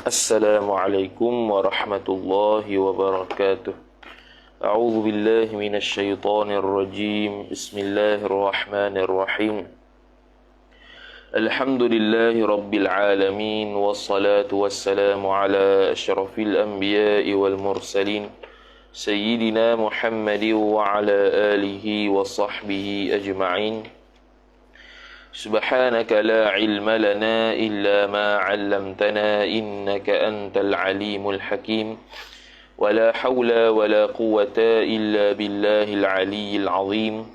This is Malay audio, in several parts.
Assalamualaikum warahmatullahi wabarakatuh. A'udzu billahi minasy syaithanir rajim. Bismillahirrahmanirrahim. Alhamdulillahi rabbil alamin wassalatu wassalamu ala asyrafil anbiya'i wal mursalin sayyidina Muhammadin wa ala alihi wa sahbihi ajma'in. Subhanaka la ilma lana illa ma 'allamtana innaka antal alimul hakim. Wala hawla wala quwwata illa billahil aliyyil azim.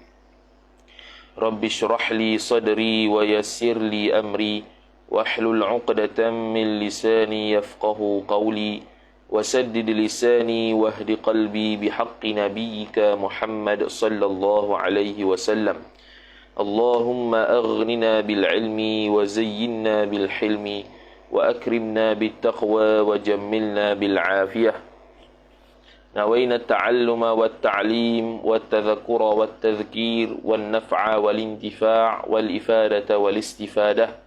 Rabbi shrah li sadri wa yassir li amri wahlul 'uqdatam min lisani yafqahu qawli wasaddid lisani wahdi qalbi bihaqqi nabiyyika Muhammad sallallahu alaihi wasallam. Allahumma aghnina bil ilmi wa zayyinna bil hilmi wa akrimna bit taqwa wa jammilna bil afiyah. Nawayna at-ta'alluma wat ta'lim wat tadhakkura wat tadhkir wan naf'a wal intifa' wal ifadata wal istifadah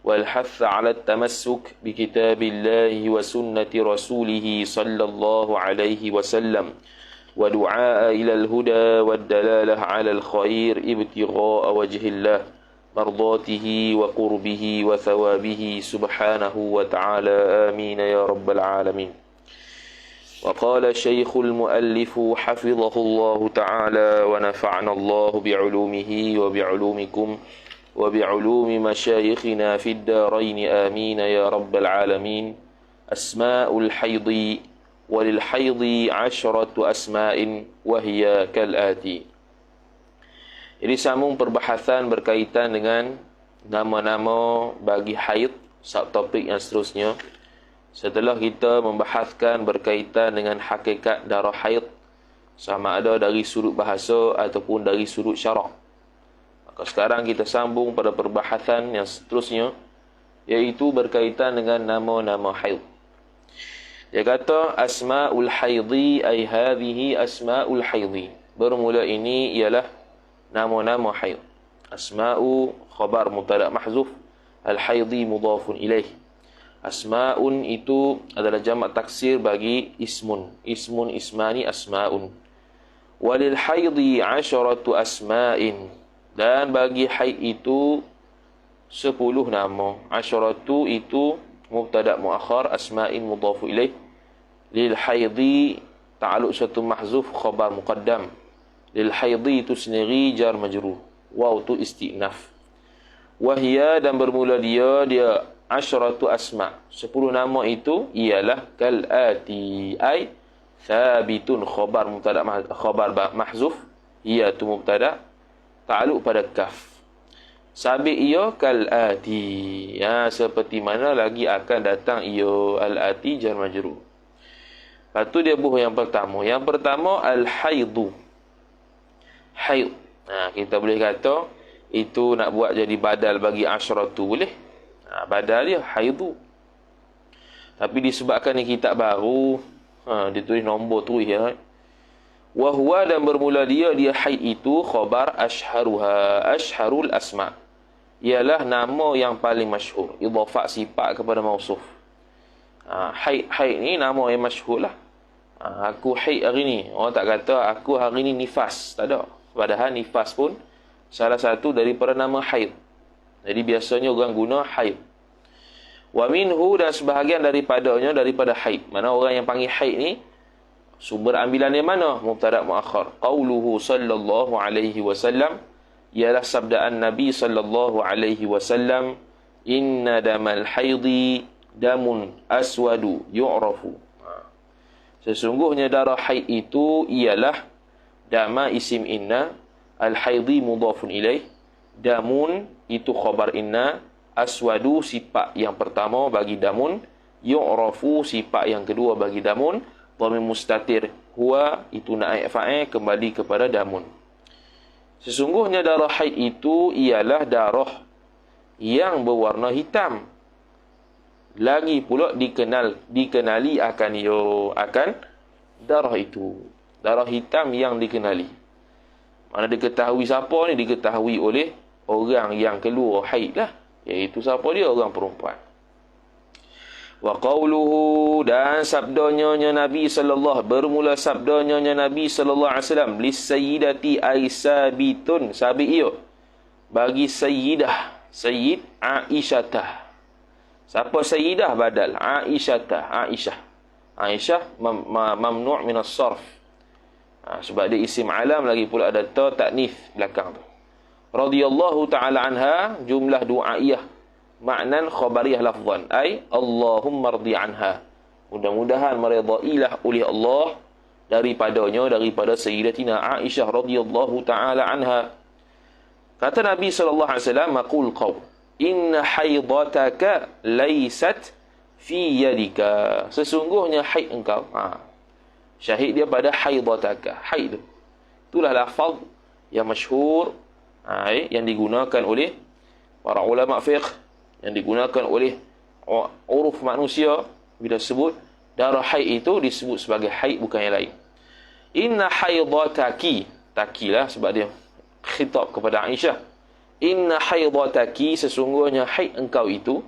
wal hatha 'ala at-tamassuk bi kitabillahi wa sunnati rasulih sallallahu alaihi wasallam. ودعاء إلى الهدى والدلالة على الخير ابتغاء وجه الله مرضاته وقربه وثوابه سبحانه وتعالى آمين يا رب العالمين. وقال الشيخ المؤلف حفظه الله تعالى ونفعنا الله بعلومه وبعلومكم وبعلوم مشايخنا في الدارين آمين يا رب العالمين. أسماء الحيض walilhaidhi 'asyratu asma'in wahiyya kal'ati. Jadi sambung perbahasan berkaitan dengan nama-nama bagi haid, subtopik yang seterusnya. Setelah kita membahaskan berkaitan dengan hakikat darah haid, sama ada dari sudut bahasa ataupun dari sudut syarak. Maka sekarang kita sambung pada perbahasan yang seterusnya, iaitu berkaitan dengan nama-nama haid. Dia kata asma'ul haidhi ay hadhihi asma'ul haidhi. Bermula ini ialah nama-nama haid. Asma'u khabar mubtada mahzuf, al haidhi mudhafun ilaih. Asma'un itu adalah jamak taksir bagi ismun. Ismun ismani asma'un. Walil haidhi 'asyratu asma'in. Dan bagi haid itu 10 nama. 'Asyratu itu mubtada muakhar, asma'in mudhafu ilaih. Lil haidhi ta'alluq satu mahzuf khabar muqaddam. Lil haidhi itu sendiri jar majrur. Waw tu istinaf. Wahia dan bermula dia 'asyratu asma'. 10 nama itu ialah kal'ati ay thabitun khabar mubtada khabar mahzuf. Ia tu mubtada ta'alluq pada kaf. Sabit ia kal'ati. Ya, seperti mana lagi akan datang ia, al-ati jar majrur. Lepas tu dia buh yang pertama. Yang pertama al-haidu. Haid. Kita boleh kata itu nak buat jadi badal bagi asyratu boleh. Badal dia haidu. Tapi disebabkan ni kitab baru, dia tulis nombor tu ya. Wa huwa dan bermula dia haid itu khabar ashharuha, ashharul asma. Ialah nama yang paling masyhur, idhafat sifat kepada mausuf. Haid ni nama yang masyhur lah. Aku haid hari ni. Orang tak kata aku hari ni nifas. Tak ada. Padahal nifas pun salah satu daripada nama haid. Jadi biasanya orang guna haid. Wa minhu dan sebahagian daripadanya daripada haid. Mana orang yang panggil haid ni sumber ambilan dia mana? Mubtada muakhar. Qauluhu sallallahu alaihi wasallam ialah sabdaan Nabi sallallahu alaihi wasallam, inna damal haidhi damun aswadu yu'rafu. Sesungguhnya darah haid itu ialah dama isim inna, al-haidhi mudhafun ilaih, damun itu khabar inna, aswadu sifat yang pertama bagi damun, yu'rafu sifat yang kedua bagi damun, dhamir mustatir huwa itu naib fa'il kembali kepada damun. Sesungguhnya darah haid itu ialah darah yang berwarna hitam. lagi pula dikenali akan darah itu. Darah hitam yang dikenali. Mana diketahui siapa ni? Diketahui oleh orang yang keluar haid lah. Iaitu siapa dia? Orang perempuan. Wa qawluhu, dan sabdanya Nabi sallallahu, bermula sabdanya Nabi sallallahu alaihi wasallam, lis sayyidati aisabitun, sabit ia bagi sayyidah, sayyid Aisyah. Siapa sayyidah? Badal Aisyah. Aisyah mamnu' min as-sarf. Sebab dia isim alam, lagi pula ada ta ta'nits belakang tu. Radhiyallahu ta'ala anha, jumlah du'aiyah, maknan khabariyah lafzan, ay Allahumma rdi anha, mudah-mudahan meridailah oleh Allah daripada sayyidatina Aisyah radhiyallahu ta'ala anha. Kata Nabi sallallahu alaihi wasallam, maqul qaul inna haidataka laysat fi yadika, sesungguhnya haid engkau, syahid dia pada haidataka, haid itulah lafaz yang masyhur, yang digunakan oleh para ulama fiqh, yang digunakan oleh uruf manusia. Bila sebut darah haid itu disebut sebagai haid, bukan yang lain. Inna haidataki, takilah sebab dia khitab kepada Aisyah. Inna haidataki, sesungguhnya haid engkau itu.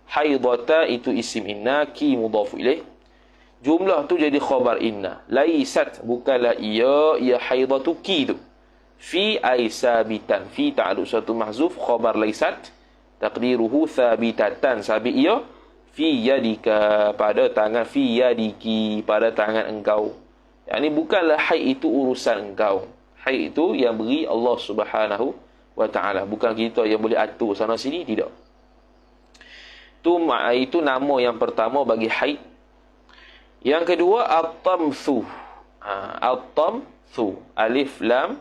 Haidata itu isim inna, ki mudhafu ilaih, jumlah tu jadi khabar inna. Laisat, bukanlah ia haidatuki tu. Fi ay sabitan, fi ta'alluq satu mahzuf, khabar laisat, taqdiruhu thabitatan, sabit ia, fi yadika, pada tangan, fi yadiki, pada tangan engkau. Yang ini bukanlah haid itu urusan engkau. Haid itu yang beri Allah Subhanahu wa ta'ala, bukan kita yang boleh atur sana sini, tidak. Itu nama yang pertama bagi haid. Yang kedua at-tamthu. At-tamthu, alif lam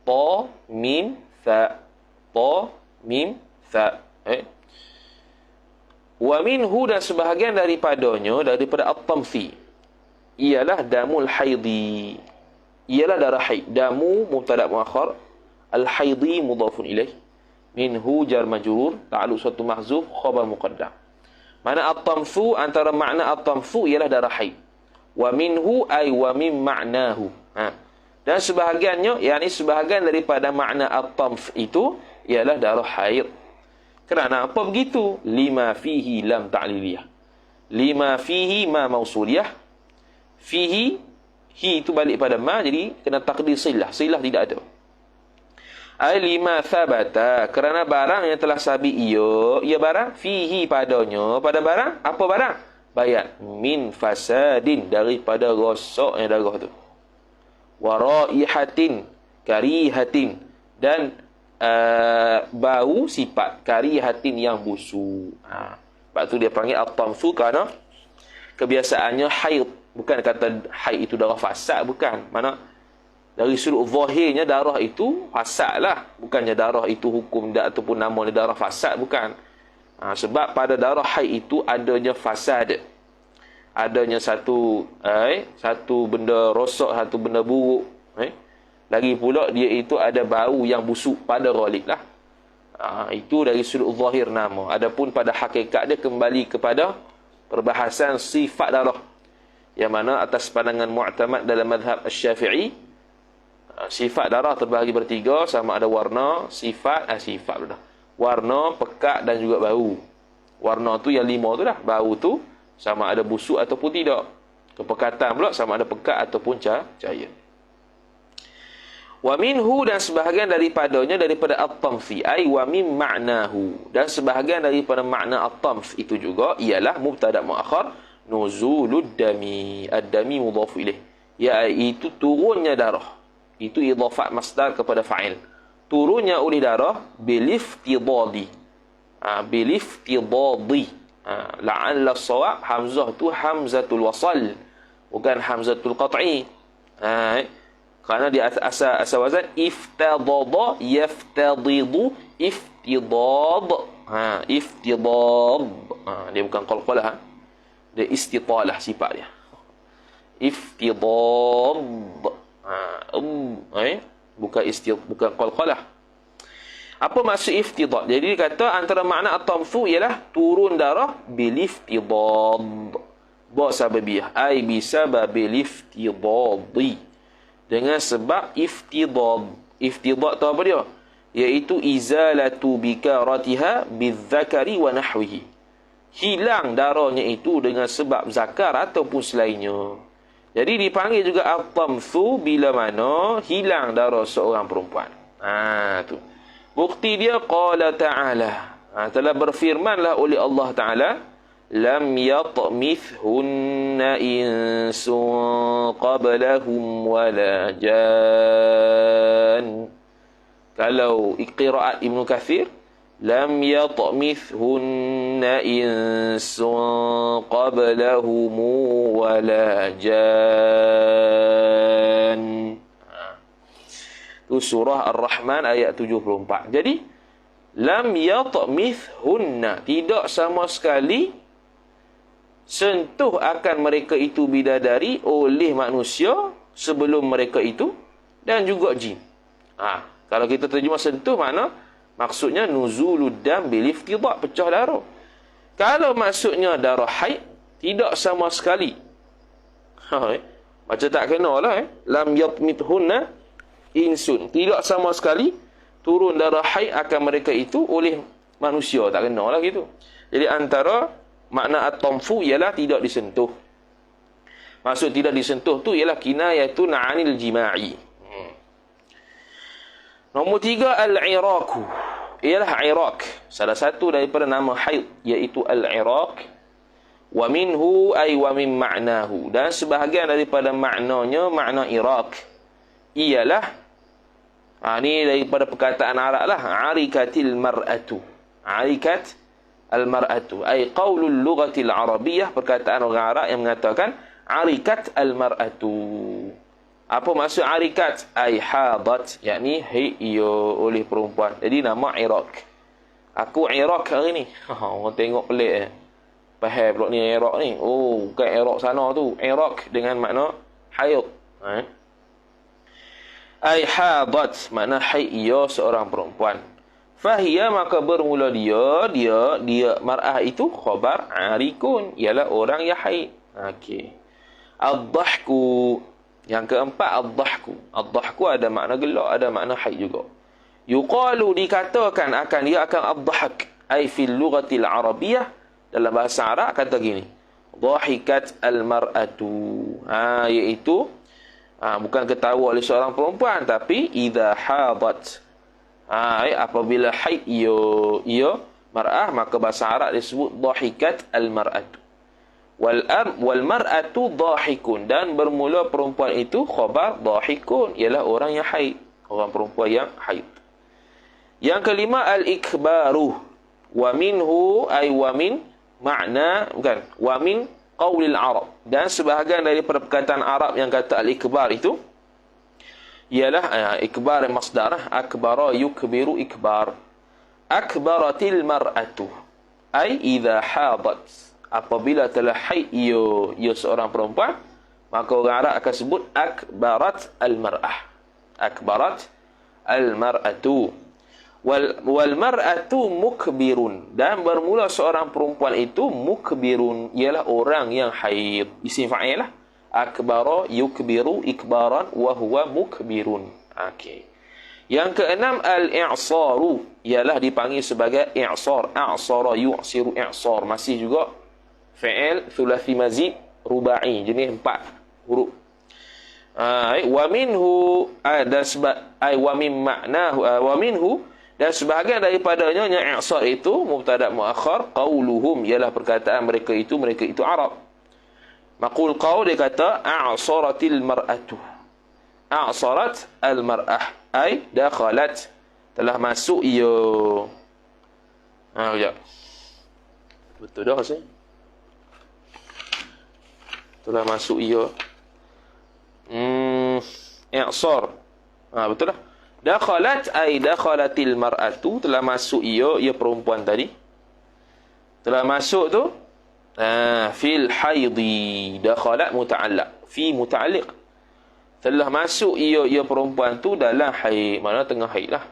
ta mim tha, ta mim tha. Wa minhu, dan sebahagian daripadanya, daripada at-tamthi, ialah damul haidi, ialah darah haid. Damu mubtada muakhar, al-haidi mudhafun ilaih, minhu jar majrur, ta'alluq suatu mahzuf, khabar muqaddam. Mana at-tamthu, antara makna at-tamthu ialah darah haid. Wa minhu ay wa min ma'nahu. Dan sebahagiannya, yakni sebahagian daripada makna at-tamth itu ialah darah haid. Kerana apa begitu? Lima fihi lam ta'liliyah. Lima fihi ma mausuliyah. Fihi, hi itu balik pada ma, jadi kena takdir silah. Silah tidak ada. Ay lima thabata, kerana barang yang telah sabit ia barang, fihi padanya, pada barang, apa barang? Bayan, min fasadin, daripada rosaknya darah tu. Wa raihatin, karihatin, dan bau sifat, karihatin yang busuk. Sebab tu dia panggil at-tamthu, kerana kebiasaannya haid. Bukan kata haid itu darah fasad, bukan. Mana dari sudut zahirnya darah itu fasad lah. Bukannya darah itu hukum ataupun nama darah fasad, bukan. Sebab pada darah haid itu adanya fasad. Adanya satu benda rosak, satu benda buruk. Lagi pula dia itu ada bau yang busuk pada ghalib lah. Itu dari sudut zahir nama. Adapun pada hakikat dia kembali kepada perbahasan sifat darah, yang mana atas pandangan mu'tamad dalam mazhab Asy-Syafi'i, sifat darah terbahagi bertiga, sama ada warna, warna, pekat dan juga bau. Warna tu yang 5 tu dah. Bau tu sama ada busuk ataupun tidak. Kepekatan pula sama ada pekat ataupun cahaya. Wa minhu, dan sebahagian daripadanya, daripada at-tamthi, ay wa min ma'nahu, dan sebahagian daripada makna at-tamth itu juga ialah mubtada muakhar, nuzulud dami, ad-dami mudhaf ilaih, iaitu turunnya darah. Itu idhafat masdar kepada fa'il, turunnya oleh darah, biliftidadi, biliftidadi. La'alla as-shawab, hamzah tu hamzatul wasal, bukan hamzatul qat'i. Kerana di asal wazan iftadada, yaftadidu, iftidad. Iftidad. Dia bukan qalqalah. Dia istitalah sifat dia. Iftidad. Bukan qalqalah. Apa maksud iftidad? Jadi dia kata antara makna at-tamthu ialah turun darah bil iftidad. Ba sababiyah ai bisababil iftidadi. Dengan sebab iftidad. Iftidad tu apa dia? Iaitu izalatu bikaratiha bidzakari wa nahwihi. Hilang darahnya itu dengan sebab zakar ataupun selainnya. Jadi dipanggil juga at-tamthu bila mana hilang darah seorang perempuan. Tu. Bukti dia qala ta'ala. Telah berfirmanlah oleh Allah Ta'ala, lam yatmithunna insun qablahum wala jan. Kalau qiraat Ibnu Katsir, lam yatmithunna insun qablahum wala jan. Itu surah Ar-Rahman ayat 74. Jadi lam yatmithunna, tidak sama sekali sentuh akan mereka itu bidadari oleh manusia sebelum mereka itu, dan juga jin. Kalau kita terjemah sentuh, makna maksudnya nuzulud dam bil iftidad, pecah darah. Kalau maksudnya darah haid, tidak sama sekali. Macam tak kenalah lam yatmithunna insun, tidak sama sekali turun darah haid akan mereka itu oleh manusia, tak kenalah gitu. Jadi antara makna at-tamthu ialah tidak disentuh. Maksud tidak disentuh tu ialah kinayatun 'anil jima'i. Nombor 3, al-Iraq. Ialah Iraq, salah satu daripada nama haid, iaitu al-Iraq. Wa minhu ay wa min ma'nahu, dan sebahagian daripada maknanya, makna Iraq ialah ni daripada perkataan Arab lah, arikatil mar'atu. Arikat al-mar'atu ay qaulul lughatil arabiyyah, perkataan orang Arab yang mengatakan arikat al-mar'atu. Apa maksud arikat? Ay hadat, yakni hiya oleh perempuan. Jadi nama Iraq. Aku Iraq hari ni. Orang tengok pelik faham pula ni Iraq ni. Oh, bukan Iraq sana tu. Iraq dengan makna haid. Ay hadat, makna hiya seorang perempuan. Fahiya, maka bermula dia mar'ah itu khabar arikun, ialah orang yang haid. Okey. Ad-dhahku, yang keempat ad-dhahku. Ad-dhahku ada makna gelak, ada makna haid juga. Yuqalu, dikatakan akan dia akan ad-dhahak, ay fil lughatil arabiyyah, dalam bahasa Arab kata gini, dhahikat al-mar'atu. Iaitu bukan ketawa oleh seorang perempuan, tapi idza hadat, apabila haid ia mar'ah, maka bahasa Arab disebut dhahikat al-mar'atu. Wal mar'atu dhahikun, dan bermula perempuan itu khabar dhahikun, ialah orang yang haid, orang perempuan yang haid. Yang kelima, al-ikbaru. Wa minhu ay wa min makna, bukan, wa min qaulil Arab, dan sebahagian daripada perkataan Arab yang kata al-ikbar itu ialah ikbar masdar, akbara yukbiru ikbar. Akbaratil mar'atu ay idza hadat, apabila telah haid ia seorang perempuan, maka orang Arab akan sebut akbarat al-mar'ah. Akbarat al-mar'atu. Wal mar'atu mukbirun, dan bermula seorang perempuan itu mukbirun, ialah orang yang haid. Isim fa'il lah. Akbara yukbiru ikbaran wa huwa mukbirun. Okey. Yang keenam, al-i'saru, ialah dipanggil sebagai i'sar. A'sara yu'siru i'sar, masih juga fi'il thulathi mazid rubai, jenis 4 huruf. Wa minhu, dan sebab wa min maknahu, wa minhu, dan sebahagian daripadanya yang i'sar itu mubtada muakhar, qauluhum, ialah perkataan mereka itu Arab. Maqul qaul, dia kata a'saratil mar'atu. A'sarat al-mar'ah ay dakhalat, telah masuk ia. Sekejap. Betul dah rasanya. Telah masuk ia. I'sar. Betul dah. Dakhalat ay dakhalatil mar'atu, telah masuk ia perempuan tadi. Telah masuk tu fil haidi. Dakhalat muta'allaq, fi muta'alliq. Telah masuk ia perempuan tu dalam haid, mana tengah haid lah.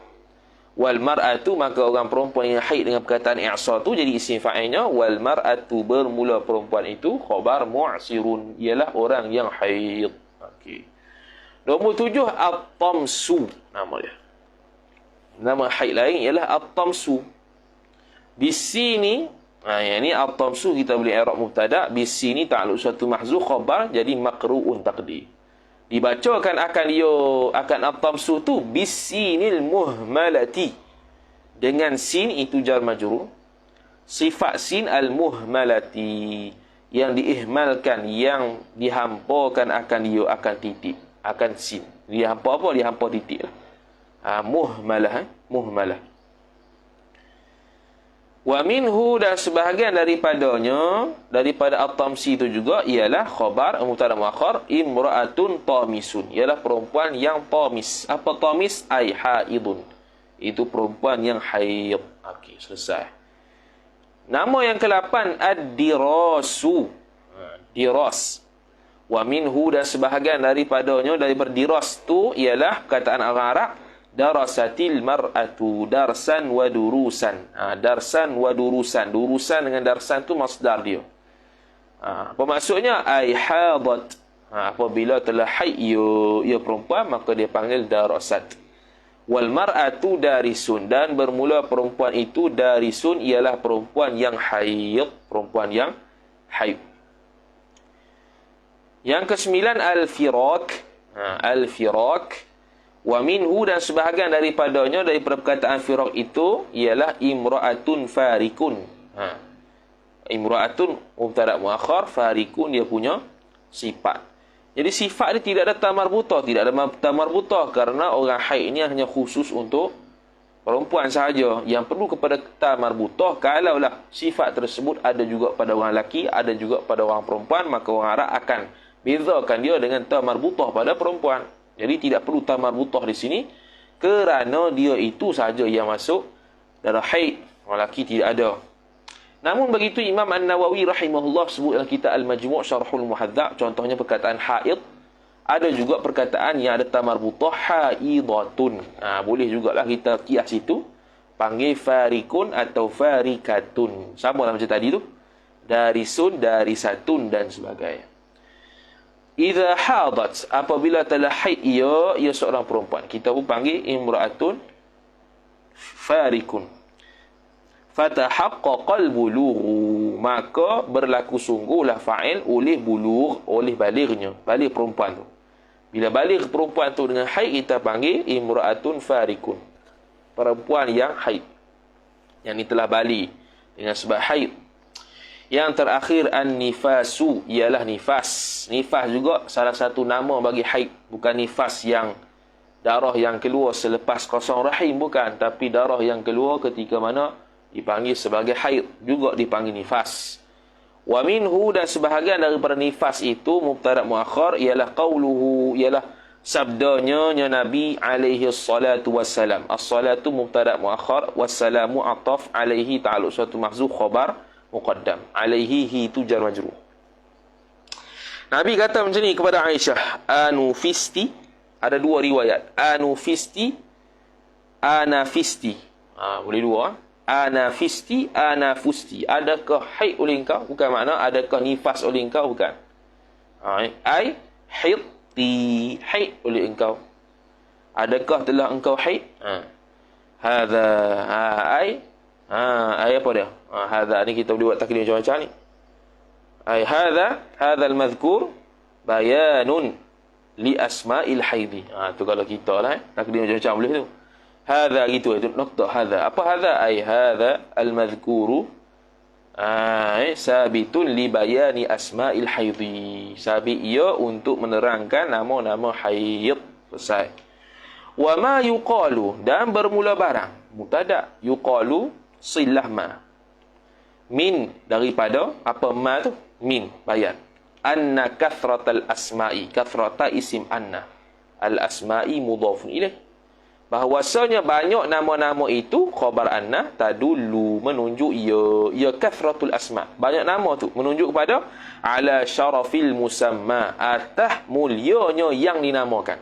Wal mar'atu, maka orang perempuan yang haid dengan perkataan i'sar tu jadi isim fa'ilnya. Wal mar'atu, bermula perempuan itu, khabar mu'sirun, ialah orang yang haid. Okey. Nombor 7, at-tamsu nama dia. Nama haid lain ialah at-tamsu. Di sini, yang ni at-tamsu kita boleh i'rab mubtada, di sini ta'alluq suatu mahzuf khabar jadi maqru'un taqdir. Dibacakan akan at-tamsu tu bisinil muhmalati, dengan sin itu jar majrur, sifat sin al-muhmalati, yang diihmalkan, yang dihampakan akan dia, akan titik, akan sin. Dihampa apa? Dihampa titik lah. Muhmalah, muhmalah. Wa minhu, dan sebahagian daripadanya, daripada at-tamsi itu juga, ialah khabar mubtada muakhar imra'atun tamisun, ialah perempuan yang tamis. Apa tamis? Ai haidun, itu perempuan yang haid. Okey, selesai. Nama yang ke-8 ad-dirasu, diras. Wa minhu, dan sebahagian daripadanya, daripada diras tu, ialah perkataan orang Arab darasatil mar'atu darsan wa durusan. Darsan wa durusan. Durusan dengan darsan tu masdar dia. Apa maksudnya? Ai hadat. Apabila telah haid ia perempuan, maka dia panggil darasat. Wal mar'atu darisun, dan bermula perempuan itu darisun, ialah perempuan yang haid, perempuan yang haid. Yang ke-9 al-firak. Al-firak. Wa minhu, dan sebahagian daripadanya, daripada perkataan firak itu, ialah imra'atun farikun. Imra'atun mubtada muakhar, farikun dia punya sifat. Jadi sifat dia tidak ada tamar buta, tidak ada tamar buta, kerana orang haid ini hanya khusus untuk perempuan sahaja. Yang perlu kepada tamar buta, kalaulah sifat tersebut ada juga pada orang lelaki, ada juga pada orang perempuan, maka orang Arab akan bezakan dia dengan tamar buta pada perempuan. Jadi tidak perlu tamar butah di sini, kerana dia itu saja yang masuk darah haid, orang lelaki tidak ada. Namun begitu Imam An-Nawawi rahimahullah sebut dalam kitab Al-Majmu' Syarhul Muhadzab, contohnya perkataan haid, ada juga perkataan yang ada tamar butah, haidatun. Boleh jugalah kita kias itu, panggil farikun atau farikatun. Sama lah macam tadi tu, darisun, darisatun dan sebagainya. Idza hadat, apabila telah haid ia seorang perempuan, kita pun panggil imra'atun farikun. Fatahaqqaqal bulugh, maka berlaku sungguhlah fa'il oleh bulugh, oleh balighnya, baligh perempuan tu. Bila baligh perempuan tu dengan haid, kita panggil imra'atun farikun, perempuan yang haid, yang ni telah baligh dengan sebab haid. Yang terakhir an-nifasu, ialah nifas. Nifas juga salah satu nama bagi haid. Bukan nifas yang darah yang keluar selepas kosong rahim, bukan. Tapi darah yang keluar ketika mana dipanggil sebagai haid, juga dipanggil nifas. Wa minhu, dan sebahagian daripada nifas itu mubtada muakhar, ialah qauluhu, ialah sabdanya Nabi alaihi salatu wassalam. As-salatu mubtada muakhar, wassalamu ataf, alaihi ta'alluq suatu mahzuf khabar muqaddam, alaihi itu jar majrur. Nabi kata macam ni kepada Aisyah, anufisti, ada dua riwayat, anufisti, anafisti. Boleh dua. Anafisti, anafusti. Adakah haid oleh engkau? Bukan makna adakah nifas oleh engkau, bukan. Ai haidti, haid oleh engkau. Adakah telah engkau haid? Hadza ai apa dia? Hadza ni kita boleh buat takdir macam-macam ni. Ai hadza al-madhkur bayanun li asma'il haidi. Tu kalau kita lah takdir macam-macam boleh tu. Hadza gitu itu naqta hadza. Apa hadza? Ai hadza al-madhkuru sabitun li bayani asma'il haidi. Sabit ia untuk menerangkan nama-nama haid. Selesai. Wa ma yuqalu, dan bermula barang mubtada, yuqalu silah ma, min daripada apa ma tu, min bayan, anna kathratal asma'i, kathrata isim anna, al asma'i mudhafun ilaih, bahwasanya banyak nama-nama itu khabar anna, tadullu menunjuk ia kathratul asma, banyak nama tu menunjuk kepada ala syarafil musamma, atas mulianya yang dinamakan.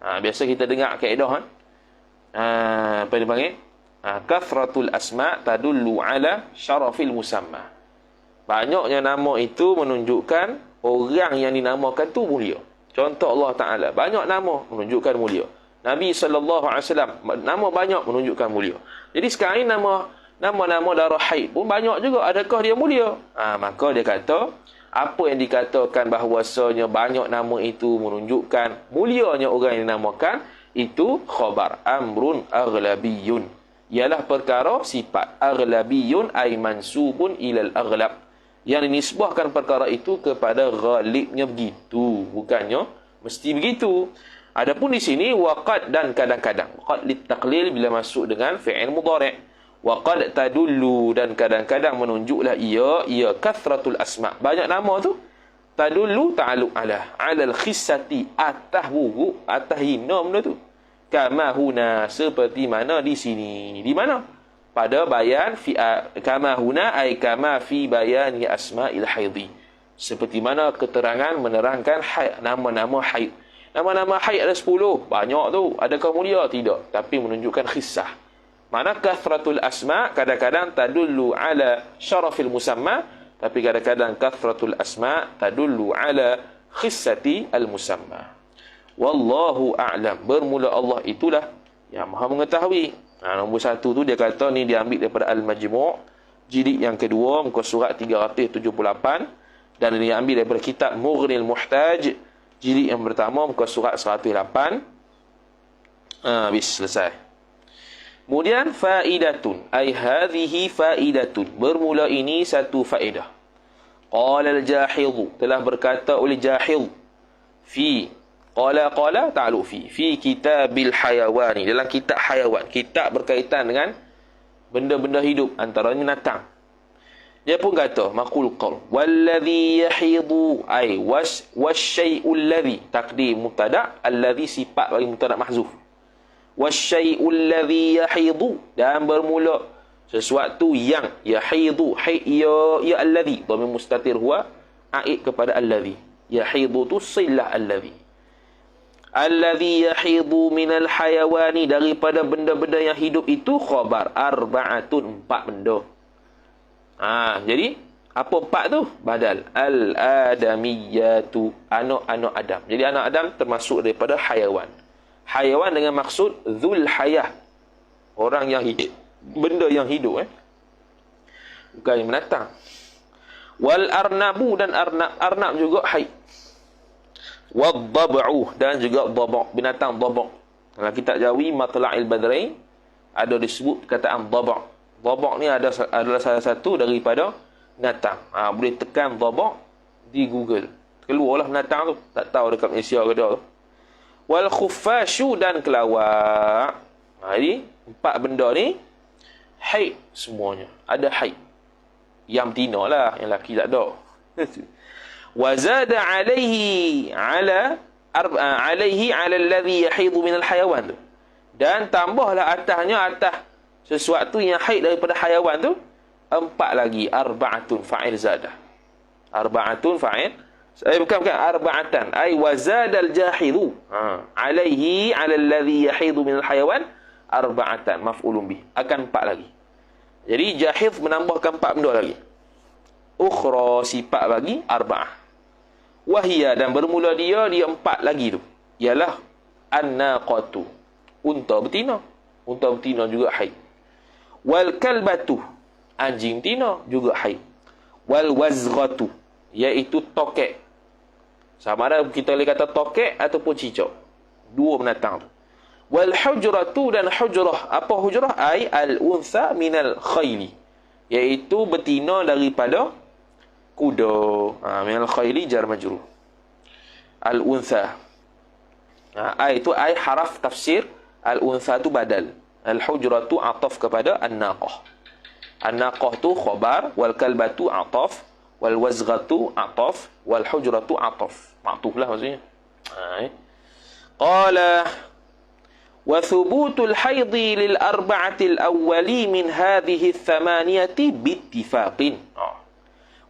Biasa kita dengar kaedah Apa dia panggil? Kathratul asma' tadullu ala syarafil musamma. Banyaknya nama itu menunjukkan orang yang dinamakan tu mulia. Contoh Allah Ta'ala, banyak nama menunjukkan mulia. Nabi SAW, nama banyak menunjukkan mulia. Jadi sekarang ini nama-nama darah haid pun banyak juga. Adakah dia mulia? Maka dia kata, apa yang dikatakan bahawasanya banyak nama itu menunjukkan mulianya orang yang dinamakan, itu khabar amrun aghlabiyun. Ialah perkara sifat. Aghlabiyun ay mansubun ilal aghlab. Yang dinisbahkan perkara itu kepada ghalibnya begitu. Bukannya mesti begitu. Adapun di sini waqad dan kadang-kadang. Qad litaqlil bila masuk dengan fi'il mudhari'. Waqad tadullu dan kadang-kadang menunjuklah ia kathratul asma'. Banyak nama tu. Tadullu ta'alluq ala al-khissati atas buruk, atas hina benda tu. Kama huna, seperti mana di sini. Di mana? Pada bayan kama huna ay kama fi bayani asma'il haidhi. Seperti mana keterangan menerangkan haid, nama-nama haid. Nama-nama haid ada 10. Banyak tu. Adakah mulia? Tidak. Tapi menunjukkan khissah. Mana kathratul asma' kadang-kadang tadullu ala syarafil musamma. Tapi kadang-kadang kathratul asma' tadullu ala khissati al-musamma. Wallahu a'lam. Bermula Allah itulah yang maha mengetahui. Nombor 1 tu dia kata ni diambil daripada Al-Majmu' jilid yang kedua muka surat 378, dan dia ambil daripada kitab Mughnil Muhtaj jilid yang pertama muka surat 108. Habis selesai. Kemudian faidatun ay hadhihi faidatun, bermula ini satu faedah. Qala al-Jahidh, telah berkata oleh Jahidh, fi Qala ta'alu fi kitabil hayawani, dalam kitab hayawan, kitab berkaitan dengan benda-benda hidup, antaranya binatang. Dia pun kata maqul qaul wallazi yahidu ay wasyai'ul ladzi, taqdim mubtada, allazi sifat bagi mubtada mahzuf, wasyai'ul ladzi yahidu, dan bermula sesuatu yang yahidu, ya allazi, dhamir mustatir huwa aid kepada allazi, yahidu tu silah allazi. Alladhi yahidu minal hayawani, daripada benda-benda yang hidup itu khabar arba'atun, 4 benda. Jadi apa 4 tu? Badal al-adamiyatu, anak-anak Adam. Jadi anak Adam termasuk daripada hayawan. Hayawan dengan maksud dzul hayah, orang yang hidup, benda yang hidup, bukan yang binatang. Wal arnabu, dan arnab juga haid. Wadhab'u, dan juga dhab', binatang dhab'. Dalam kitab Jawi Matla'il Badrain ada disebut perkataan dhab'. Dhab' ni adalah salah satu daripada binatang. Boleh tekan dhab' di Google, keluarlah binatang tu. Tak tahu dekat Malaysia ke tak. Wal khuffashu, dan kelawak. Jadi 4 benda ni haid semuanya. Ada haid. Yang betina lah, yang lelaki tak ada. Wazada alaihi ala alladhi yahidu minal hayawan tu, dan tambahlah atasnya, atas sesuatu yang haid daripada hayawan tu, 4 lagi, arba'atun fa'il zada. Arba'atun fa'il, bukan arba'atan, ay wazadal jahidu alaihi ala alladhi yahidu minal hayawan arba'atan maf'ulun bih, akan 4 lagi. Jadi jahid menambahkan 4 benda lagi. Ukhra, sifat bagi arba'ah. Wahia, dan bermula dia 4 lagi tu, ialah an-naqatu, unta betina. Unta betina juga haid. Wal kalbatu, anjing betina juga haid. Wal wazghatu, iaitu tokek. Sama ada kita boleh kata tokek ataupun cicak, 2 binatang tu. Wal hujratu, dan hujrah. Apa hujrah? Ai al-untha minal khayli, iaitu betina daripada kuda. Minal khayli jar majrur. Al-untha. Itu ai haraf tafsir. Al-untha tu badal. Al-hujratu ataf kepada an-naqah. An-naqah tu khabar, wal kalbatu ataf, wal wazghatu ataf, wal hujratu ataf. Ma'tuf lah maksudnya. Qala wa thubutul haidhi lil arba'atil awwali min hadhihi thamaniyati bittifaqin.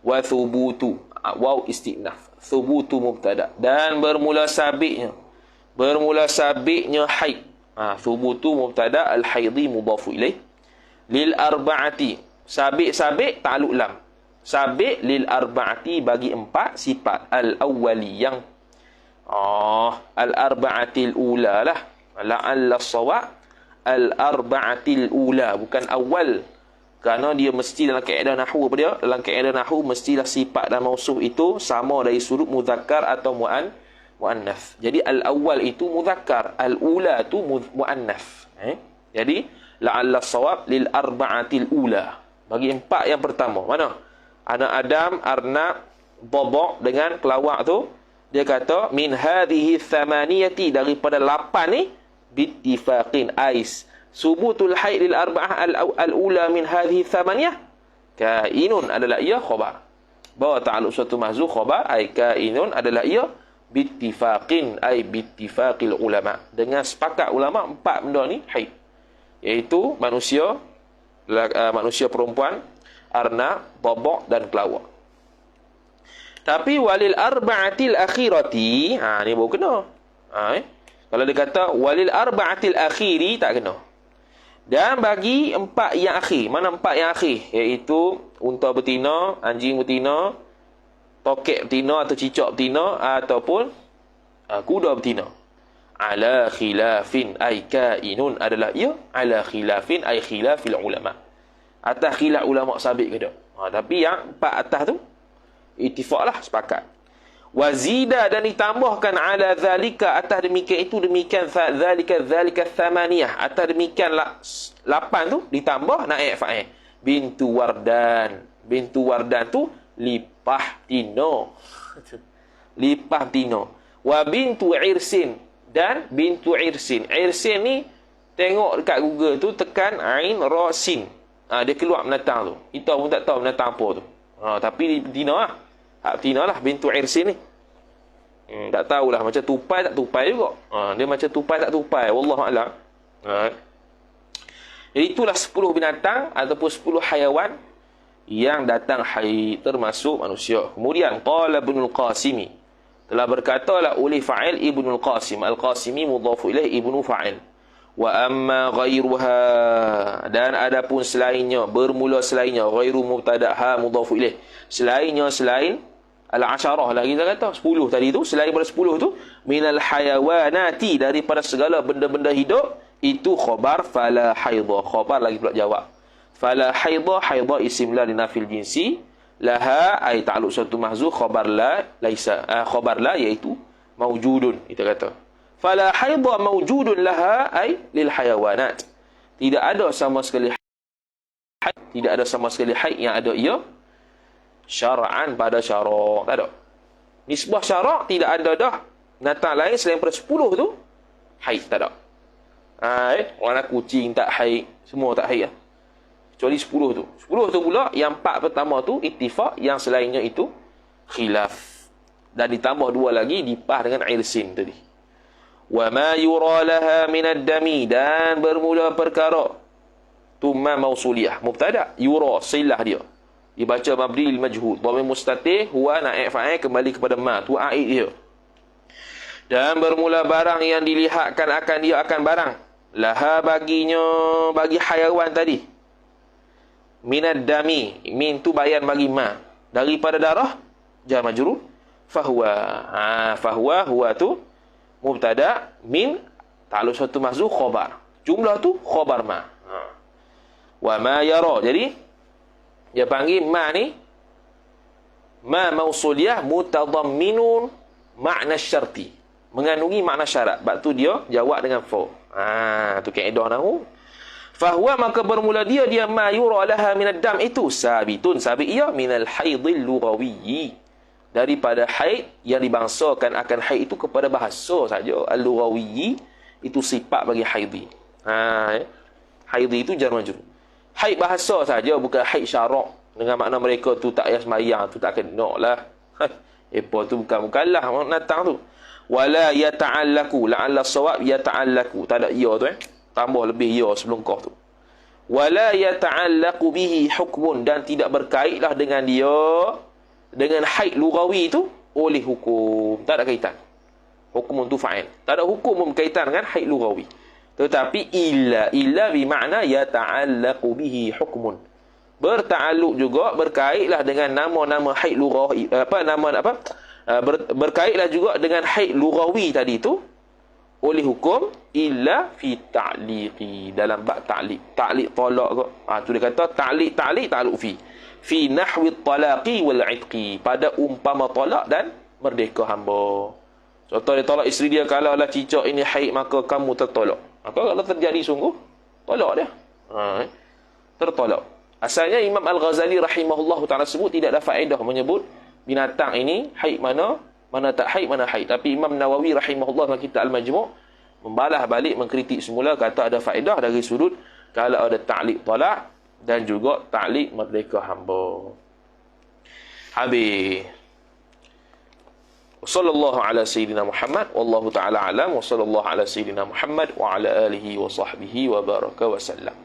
Wa thubutu, waw istinaf, thubutu mubtada, dan bermula sabitnya haid. Thubutu mubtada, al-haidhi mudhafu ilaih. Lil arba'ati, sabik ta'alluq lam. Sabik lil arba'ati bagi 4 sifat. Al-awwali yang al-arba'atil ula lah. La'alla as-shawab al-arba'atil ula, bukan awal. Kerana dia mesti dalam kaedah nahwu apa dia? Dalam kaedah nahwu mestilah sifat dan mausuf itu sama dari sudut muzakkar atau muannas. Jadi al-awwal itu muzakkar, al-ula itu muannas. Jadi la'alla as-shawab lil arba'atil ula. Bagi 4 yang pertama. Mana? Anak Adam, arnab, bobok dengan kelawak tu. Dia kata min hadhihi thamaniyati, daripada 8 ni bittifaqin ais subutul haid lil arba'ah al-ula min hadhihi thamaniyah kainun adalah ia khabar. Bahawa ta'alluq suatu mahzuf khabar ai kainun adalah ia bittifaqin ai bittifaqil ulama, dengan sepakat ulama 4 benda ni haid, iaitu manusia perempuan, arnab, bobok dan kelawak. Tapi walil arba'atil akhirati, ni baru kena. Kalau dia kata walil arba'atil akhiri, tak kena. Dan bagi 4 yang akhir. Mana 4 yang akhir? Iaitu unta betina, anjing betina, tokek betina atau cicak betina, ataupun kuda betina. Ala khilafin ay kainun adalah ia. Ala khilafin ay khilafil ulama. Atas khilaf ulama sabit ke tak? Tapi yang 4 atas tu ittifaqlah, sepakat. Wazida, dan ditambahkan ala zalika, atas demikian itu, demikian zalika thamaniyah, atas demikian 8 tu ditambah naik fa'il. Bintu Wardan tu lipah tino. Lipah tino. Wa bintu Irsin, dan bintu Irsin. Irsin ni tengok dekat Google tu, tekan ain ra sin. Dia keluar binatang tu. Kita pun tak tahu binatang apa tu. Tapi betina lah. Hak betina lah bintu Irsin ni. Tak tahulah macam tupai tak tupai juga. Dia macam tupai tak tupai. Wallahualam. Jadi itulah 10 binatang ataupun 10 hayawan yang datang haid, termasuk manusia. Kemudian qala Ibnul Qasimi, telah berkatalah oleh fa'il Ibnul Qasim. Al-Qasimi mudhafu ilaih, Ibnu fa'il. Wa amma ghairuha, dan adapun selainnya, bermula selainnya, ghairu mubtada ha mudhafu ilaih, selainnya, selain al-asharah lah kita kata 10 tadi tu, selain daripada 10 tu, minal hayawanati, daripada segala benda-benda hidup, itu khabar fala haidha. Khabar lagi pula jawab. Fala haidha, haidha isim la linafil jinsi, laha ay ta'alluq suatu mahzuf, khabar la laisa, khabar la iaitu maujudun, kita kata. Fala haidha mawjudun laha ay lil hayawanat. Tidak ada sama sekali haid, tidak ada sama sekali haid, yang ada ia syara'an pada syarak. Tak ada. Nisbah syarak tidak ada dah. Binatang lain selain daripada 10 tu haid, tak ada. Warna kucing tak haid, semua tak haid lah. Kecuali 10 tu. 10 tu pula yang 4 pertama tu ittifaq, yang selainnya itu khilaf. Dan ditambah 2 lagi dipah dengan irsin tadi. Wa ma yura laha minad dami, dan bermula perkara tu ma mausuliyah mubtada, yura silah dia dibaca mabni lil majhul, dhamir mustatih, huwa naib fa'il kembali kepada ma, tu aid dia. Dan bermula barang yang dilihatkan akan dia akan barang, laha baginya, bagi hayawan tadi, minad dami, min tu bayan bagi ma, daripada darah, jar majrur, fahuwa. Fahuwa, huwa tu mubtada, min ta'alluq suatu mahzuf khabar, jumlah tu khabar ma. Wa ma yara, jadi dia panggil ma ni ma mausuliyah mutadamminun makna syarti, mengandungi makna syarat. Sebab tu dia jawab dengan fa. Tu kaedah nahwu. Fahuwa, maka bermula dia ma yura laha minad dam, itu sabitun, sabit ia minal haidil lughawiyyi, daripada haid yang dibangsakan akan haid itu kepada bahasa saja. Al-lughawiyyi itu sifat bagi haidi. Haidi itu jar majrur. Haid bahasa saja, bukan haid syarak dengan makna mereka tu tak payah sembahyang, tu tak kena lah. Apa tu bukan mukallaf natang tu. Wala yata'allaku, la'alla as-shawab yata'allaku, tak ada ya tu tambah lebih ya sebelum qaf tu. Wala yata'allaku bihi hukmun, dan tidak berkaitlah dengan dia, dengan haid lughawi itu, oleh hukum, tak ada kaitan. Hukum tu fa'il, tak ada hukum berkaitan dengan haid lughawi. Tetapi illa bermakna yata'allaqu bihi hukmun. Berta'alluq juga, berkaitlah dengan nama-nama haid lughawi, berkaitlah juga dengan haid lughawi tadi tu oleh hukum illa fi ta'liqi, dalam bab ta'liq. Ta'liq tolak ke. Tu dia kata ta'liq ta'alluq fi nahwi talaqi wal 'itqi, pada umpama tolak dan merdeka hamba. Contoh dia tolak isteri dia, kalau lah cicak ini haid maka kamu tertolak. Maka kalau terjadi sungguh, tolak dia. Tertolak. Asalnya Imam Al-Ghazali rahimahullah ta'ala sebut tidak ada faedah menyebut binatang ini haid mana tak haid, mana haid. Tapi Imam Nawawi rahimahullah dalam kitab Al-Majmu' membalas balik, mengkritik semula, kata ada faedah dari sudut kalau ada ta'liq talak dan juga ta'liq merdeka hamba. Habis. Sallallahu ala sayyidina Muhammad wallahu ta'ala alam wa sallallahu ala sayyidina Muhammad wa ala alihi wa sahbihi wa baraka wa sallam.